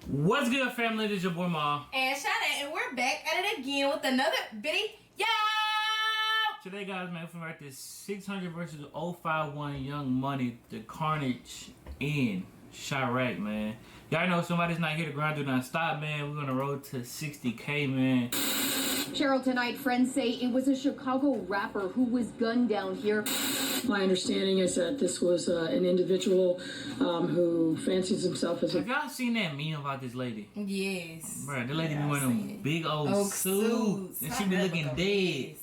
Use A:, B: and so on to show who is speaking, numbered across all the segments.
A: What's good, family? This is your boy Ma
B: and Shana, and we're back at it again with another video.
A: Today, guys, man, from right this 600 versus 051 Young Money, the Carnage in Chiraq, man. Y'all know somebody's not here to grind, do not stop, man. We're on the road to 60K, man.
C: Cheryl, tonight, friends say it was a Chicago rapper who was gunned down here.
D: My understanding is that this was an individual who fancies himself as a...
A: Have y'all seen that meme about this lady?
B: Yes.
A: Bro, the lady be wearing them big old suits, and she be looking dead.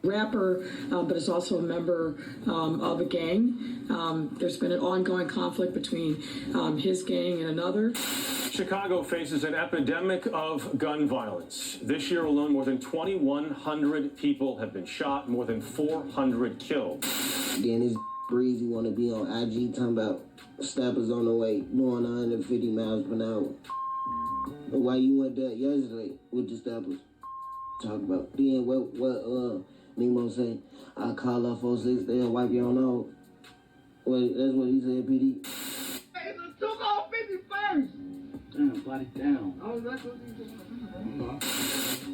D: Rapper, but is also a member of a gang. There's been an ongoing conflict between his gang and another.
E: Chicago faces an epidemic of gun violence. This year alone, more than 2,100 people have been shot, more than 400 killed.
F: Then this breezy want to be on IG talking about steppers on the way, doing 150 miles per hour. Why you went there yesterday with the steppers? Talk about then what Nemo say? I call up 46, they'll wipe your nose. Wait, that's what he said, PD.
G: Hey, the took off 51st. Damn, body down. Oh, that's what he said.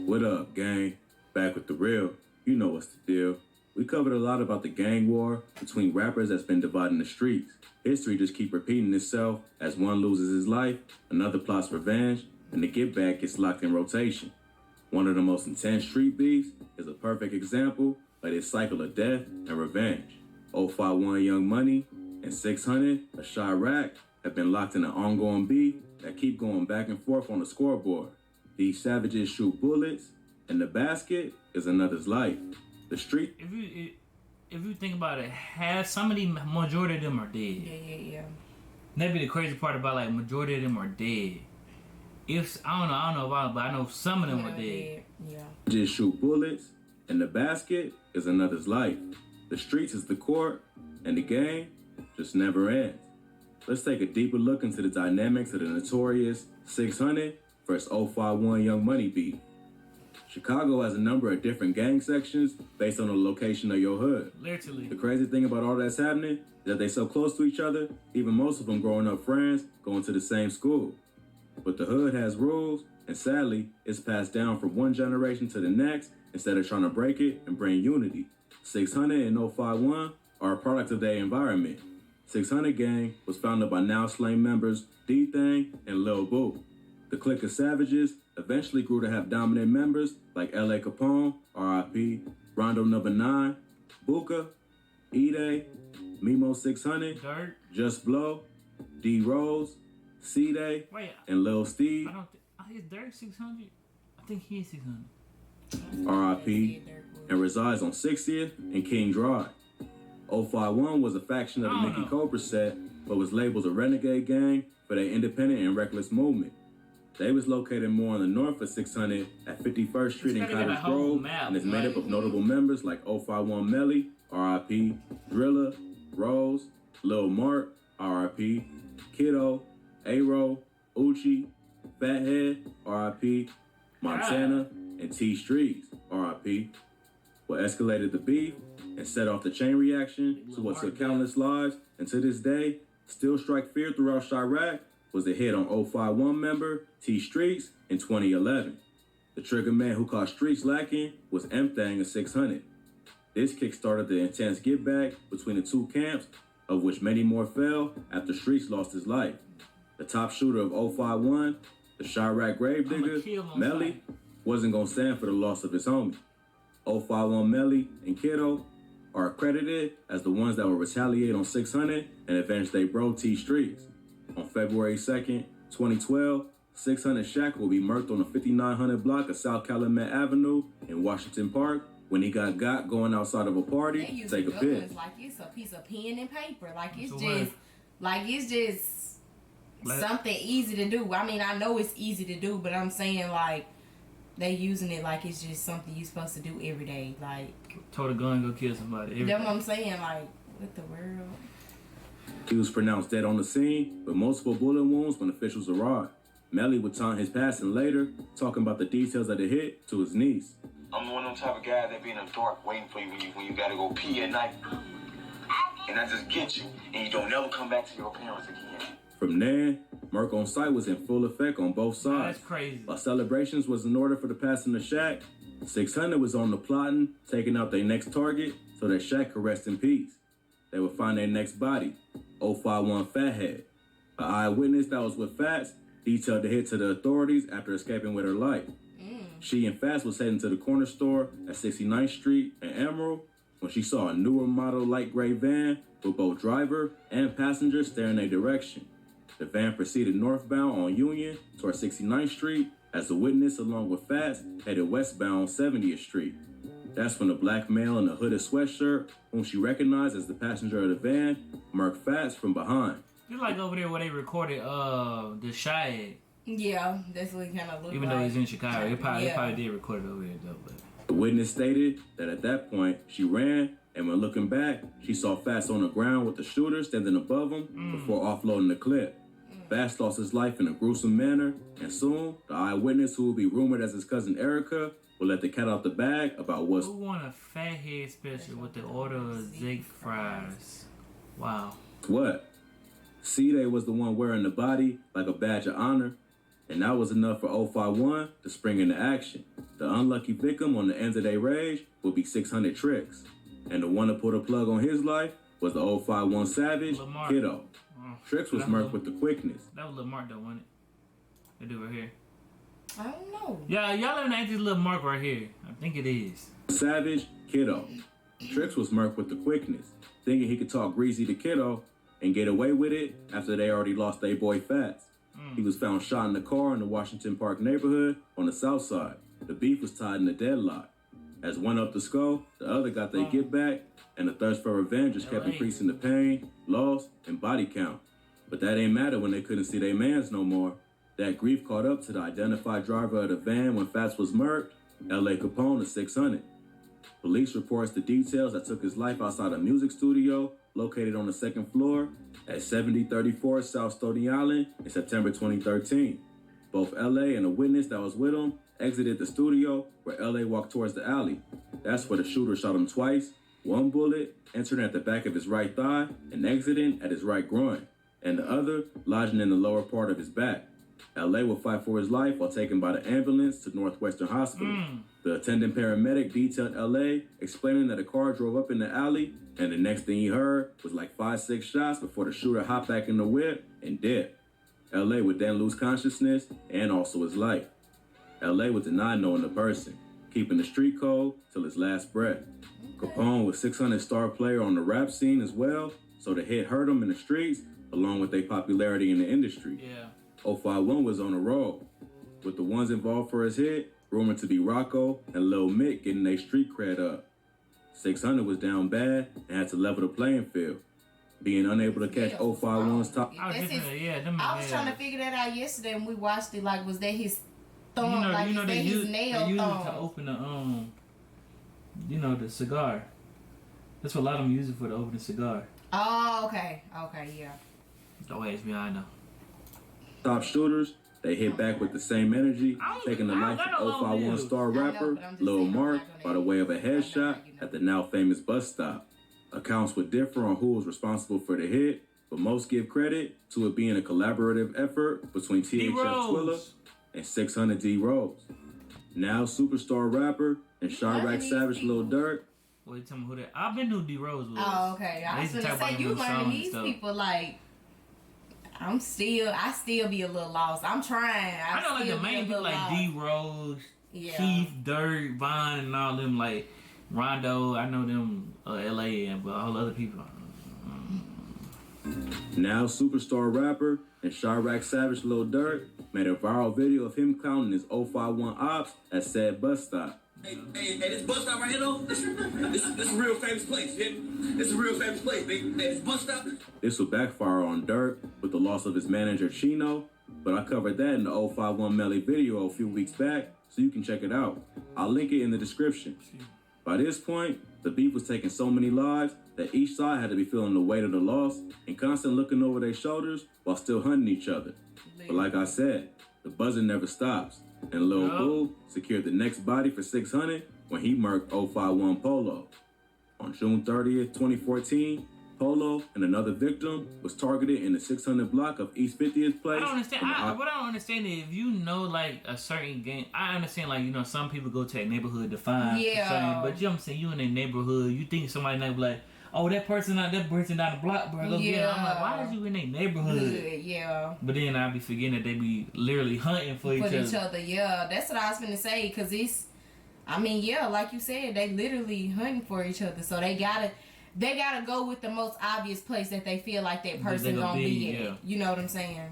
H: What up, gang? Back with the real. You know what's the deal. We covered a lot about the gang war between rappers that's been dividing the streets. History just keep repeating itself as one loses his life, another plots revenge, and the get back gets locked in rotation. One of the most intense street beefs is a perfect example of this cycle of death and revenge. 051 Young Money and 600 of Chiraq have been locked in an ongoing beef that keep going back and forth on the scoreboard. These savages shoot bullets, and the basket is another's life. The street.
A: If you think about it, majority of them are dead.
B: Yeah.
A: That'd be the crazy part about, like, majority of them are dead. I don't know about, but I know some of them are dead.
B: Yeah.
H: Just shoot bullets, and the basket is another's life. The streets is the court, and the game just never ends. Let's take a deeper look into the dynamics of the notorious 600 versus 051 Young Money beef. Chicago has a number of different gang sections based on the location of your hood.
A: Literally.
H: The crazy thing about all that's happening is that they so close to each other, even most of them growing up friends, going to the same school. But the hood has rules, and sadly, it's passed down from one generation to the next instead of trying to break it and bring unity. 600 and 051 are a product of their environment. 600 gang was founded by now slain members D-Thang and Lil Boo. The clique of savages eventually grew to have dominant members like L.A. Capone, R.I.P., Rondo Number 9, Buka, E-Day, Memo 600,
A: Dirt,
H: Just Blow, D-Rose, C-Day, and Lil Steve.
A: I don't think he's Dirt 600. I think he's 600.
H: R.I.P. and resides on 60th and King Drive. 051 was a faction of the Mickey Cobra set, but was labeled a renegade gang for their independent and reckless movement. They was located more on the north of 600 at 51st Street in Cottage Grove, and is made up of notable members like 051 Melly, R.I.P., Driller, Rose, Little Marc, R.I.P., Kiddo, A-Ro, Uchi, Fathead, R.I.P., Montana, and T Streets, R.I.P. What escalated the beef and set off the chain reaction to what took countless lives, and to this day still strike fear throughout Chiraq, was the hit on 051 member T Streets in 2011. The trigger man who caught Streets lacking was M-Thang of 600. This kick-started the intense get-back between the two camps, of which many more fell after Streets lost his life. The top shooter of 051, the Chiraq gravedigger, Melly, wasn't going to stand for the loss of his homie. 051 Melly and Kiddo are accredited as the ones that will retaliate on 600 and avenge their bro T Streets. On February 2nd, 2012, 600 Shaq will be murked on the 5900 block of South Calumet Avenue in Washington Park when he got going outside of a party to take a piss.
B: Like it's a piece of pen and paper. Like it's just something easy to do. I mean, I know it's easy to do, but I'm saying like they using it like it's just something you're supposed to do every day. Like
A: told a gun go kill somebody.
B: That's what I'm saying. Like what the world.
H: He was pronounced dead on the scene with multiple bullet wounds when officials arrived. Melly would taunt his passing later, talking about the details of the hit to his niece.
I: I'm one of them type of guys that be in the dark waiting for you when you gotta go pee at night. And I just get you, and you don't never come back to your parents again.
H: From then, Marc on site was in full effect on both sides.
A: That's crazy.
H: While celebrations was in order for the passing of Shaq, 600 was on the plotting, taking out their next target so that Shaq could rest in peace. They would find their next body, 051 Fathead. An eyewitness that was with Fats detailed the hit to the authorities after escaping with her life. She and Fats was heading to the corner store at 69th Street and Emerald when she saw a newer model light gray van with both driver and passenger staring their direction. The van proceeded northbound on Union toward 69th Street as the witness, along with Fats, headed westbound on 70th Street. That's when the black male in a hooded sweatshirt, whom she recognized as the passenger of the van, marked Fats from behind.
A: You like over there where they recorded the Shy.
B: Yeah, that's what he kind of looked
A: Even
B: like.
A: though he's in Chicago, they probably did record it over here though. But
H: the witness stated that at that point she ran, and when looking back, she saw Fats on the ground with the shooter standing above him before offloading the clip. Fats lost his life in a gruesome manner, and soon the eyewitness, who will be rumored as his cousin Erica, will let the cat out the bag about what's.
A: Who want a Fathead special with the order of Zeke fries? Wow.
H: What? C-Day was the one wearing the body like a badge of honor, and that was enough for 051 to spring into action. The unlucky victim on the end of their rage would be 600 Tricks, and the one to put a plug on his life was the 051 Savage,
A: Little Marc.
H: Kiddo. Tricks was murked with the quickness.
A: That was Little Marc though, wasn't it? They do right here.
B: I don't know.
A: Yeah, y'all let me ask this Little Marc right here. I think it is.
H: Savage, Kiddo. Tricks was murked with the quickness, thinking he could talk greasy to Kiddo and get away with it after they already lost their boy Fats. He was found shot in the car in the Washington Park neighborhood on the south side. The beef was tied in a deadlock. As one up the skull, the other got their get back, and the thirst for revenge just kept increasing the pain, loss, and body count. But that ain't matter when they couldn't see their mans no more. That grief caught up to the identified driver of the van when Fats was murked, L.A. Capone of 600. Police reports the details that took his life outside a music studio located on the second floor at 7034 South Stony Island in September 2013. Both L.A. and a witness that was with him exited the studio where L.A. walked towards the alley. That's where the shooter shot him twice, one bullet entering at the back of his right thigh and exiting at his right groin, and the other lodging in the lower part of his back. L.A. would fight for his life while taken by the ambulance to Northwestern Hospital. The attending paramedic detailed L.A., explaining that a car drove up in the alley, and the next thing he heard was like 5-6 shots before the shooter hopped back in the whip and dipped. L.A. would then lose consciousness and also his life. L.A. would deny knowing the person, keeping the street code till his last breath. Capone was 600 star player on the rap scene as well, so the hit hurt him in the streets, along with their popularity in the industry. 051 was on the road, with the ones involved for his hit rumored to be Rocco and Lil Mick getting their street cred up. 600 was down bad and had to level the playing field, being unable to catch 051's top.
B: I was trying to figure that out yesterday when we watched it. Like, was that his thumb? Is that his nail
A: they use
B: thumb?
A: it to open the, the cigar. That's what a lot of them use it for, to open the cigar.
B: Oh, okay, yeah.
A: Don't ask me, I know.
H: Top shooters, they hit back with the same energy, taking the life of 051 star rapper Little Marc by the way of a headshot at the now famous bus stop. Accounts would differ on who was responsible for the hit, but most give credit to it being a collaborative effort between THF Twilla and 600 D Rose. Now superstar rapper and Chiraq Savage Lil Durk.
A: Wait, tell me who that? I've been to D Rose with.
B: Oh, okay. I was gonna say, you learning these people, like, I still be a little lost. I'm trying.
A: I know like the main people like D Rose, Keith, Dirk, Von, and all them, like Rondo. I know them, LA, but all other people.
H: Now superstar rapper and Chiraq Savage Lil Durk made a viral video of him clowning his 051 ops at said bus stop.
J: Hey, this bus stop right here though, this a real famous place. Yeah? This a real famous place, baby. Hey, this bus stop.
H: This will backfire on Durk with the loss of his manager Chino, but I covered that in the 051 Melly video a few weeks back, so you can check it out. I'll link it in the description. By this point, the beef was taking so many lives that each side had to be feeling the weight of the loss and constantly looking over their shoulders while still hunting each other. But like I said, the buzzing never stops, and Lil Boo secured the next body for 600 when he murked 051 Polo. On June 30th, 2014, Polo and another victim was targeted in the 600 block of East 50th Place.
A: I don't understand. What I don't understand is if you know like a certain gang. I understand like some people go to a neighborhood to find.
B: Yeah.
A: But you know what I'm saying, you in a neighborhood, you think somebody might be like, oh, that person down the block, bro. Go get him. I'm like, why is you in a neighborhood?
B: Good, yeah.
A: But then I be forgetting that they be literally hunting for each other.
B: Yeah, that's what I was finna say. Cause it's, I mean, yeah, like you said, they literally hunting for each other. So they gotta go with the most obvious place that they feel like that person gonna be at.
A: Yeah.
B: You know what I'm saying?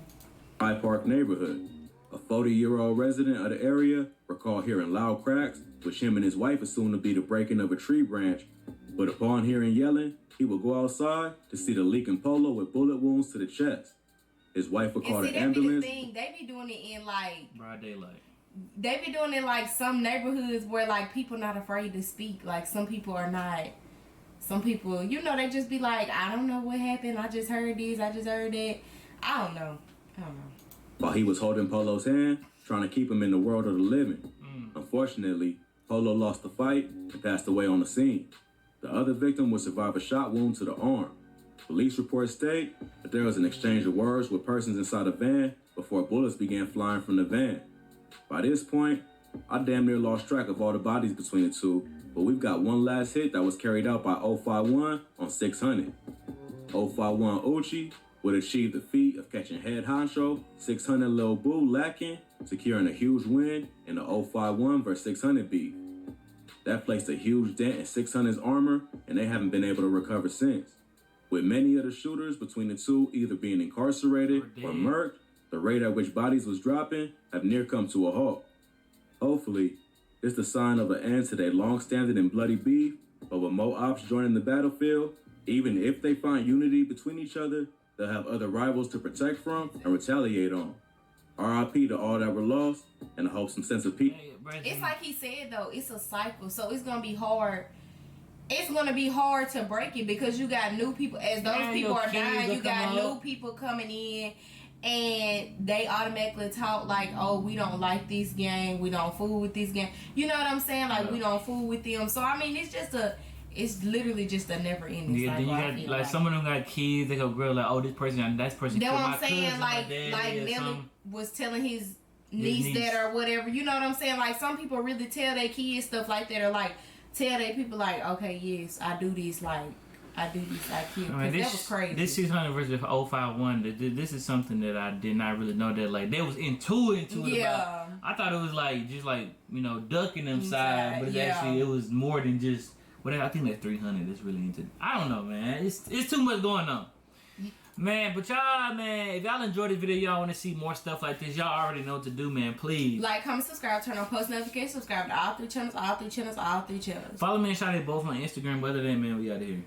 H: High Park neighborhood. A 40-year-old resident of the area recalled hearing loud cracks, which him and his wife assumed to be the breaking of a tree branch. But upon hearing yelling, he would go outside to see the leaking Polo with bullet wounds to the chest. His wife would call the ambulance.
B: They be doing it in like
A: broad daylight.
B: They be doing it like some neighborhoods where like people not afraid to speak. Like some people are not. Some people, they just be like, I don't know what happened. I just heard this. I just heard that. I don't know.
H: While he was holding Polo's hand, trying to keep him in the world of the living. Unfortunately, Polo lost the fight and passed away on the scene. The other victim would survive a shot wound to the arm. Police reports state that there was an exchange of words with persons inside the van before bullets began flying from the van. By this point, I damn near lost track of all the bodies between the two, but we've got one last hit that was carried out by 051 on 600. 051 Uchi would achieve the feat of catching head honcho 600 Lil Boo lacking, securing a huge win in the 051 vs 600 beef. That placed a huge dent in 600's armor, and they haven't been able to recover since. With many of the shooters between the two either being incarcerated or murked, the rate at which bodies was dropping have near come to a halt. Hopefully, it's the sign of an end to their long-standing and bloody beef, but with more ops joining the battlefield, even if they find unity between each other, they'll have other rivals to protect from and retaliate on. RIP to all that were lost, and I hope some sense of peace.
B: It's like he said though, it's a cycle, so it's gonna be hard. It's gonna be hard to break it because you got new people. As those people are dying, you got new people coming in, and they automatically talk like, "Oh, we don't like this gang. We don't fool with this gang." You know what I'm saying? Like we don't fool with them. So I mean, it's literally just a never ending cycle.
A: Yeah, then you got like some of them got kids. They go grow like, "Oh, this person, that person."
B: That's what I'm saying. Like Nelly was telling his niece that or whatever. You know what I'm saying? Like some people really tell their kids stuff like that, or like tell their people like, okay, yes, I do this, like I do this, like here. That was crazy.
A: This 600 versus 051. This is something that I did not really know that like they was into it about. I thought it was like just like ducking them side, but actually it was more than just. I think that 300 is really into. I don't know, man. It's too much going on. Man, but y'all, man, if y'all enjoyed this video, y'all want to see more stuff like this, y'all already know what to do, man. Please.
B: Like, comment, subscribe, turn on post notifications, subscribe to all three channels. Follow me and Shawty both on Instagram. But other than that, man, we out of here.